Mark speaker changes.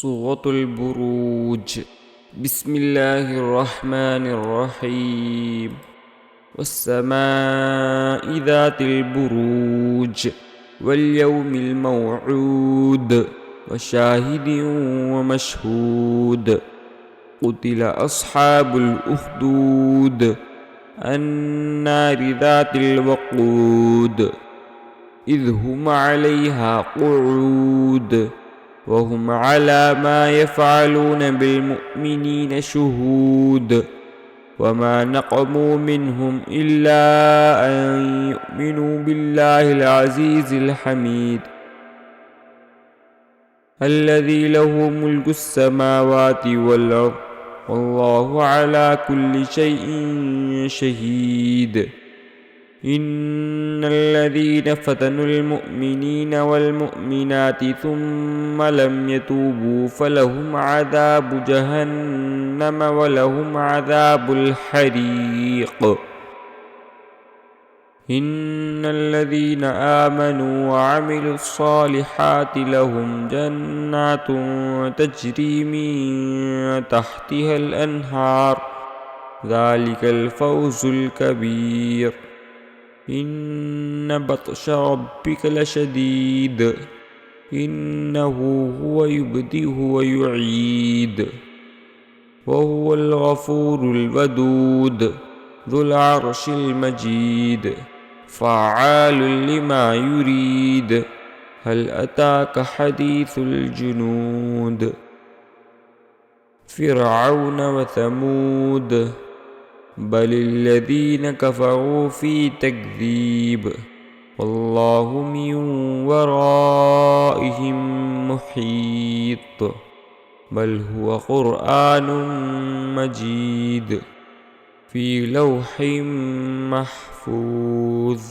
Speaker 1: سورة البروج. بسم الله الرحمن الرحيم. والسماء ذات البروج واليوم الموعود وشاهد ومشهود. قتل أصحاب الأخدود النار ذات الوقود إذ هم عليها قعود وهم على ما يفعلون بالمؤمنين شهود. وما نقموا منهم إلا أن يؤمنوا بالله العزيز الحميد الذي له ملك السماوات والأرض والله على كل شيء شهيد. إن الذين فتنوا المؤمنين والمؤمنات ثم لم يتوبوا فلهم عذاب جهنم ولهم عذاب الحريق. إن الذين آمنوا وعملوا الصالحات لهم جنات تجري من تحتها الأنهار ذلك الفوز الكبير. إن بطش ربك لشديد إنه هو يبدئ ويعيد وهو الغفور الودود ذو العرش المجيد فعال لما يريد. هل أتاك حديث الجنود فرعون وثمود بل الذين كفروا في تكذيب والله من ورائهم محيط. بل هو قرآن مجيد في لوح محفوظ.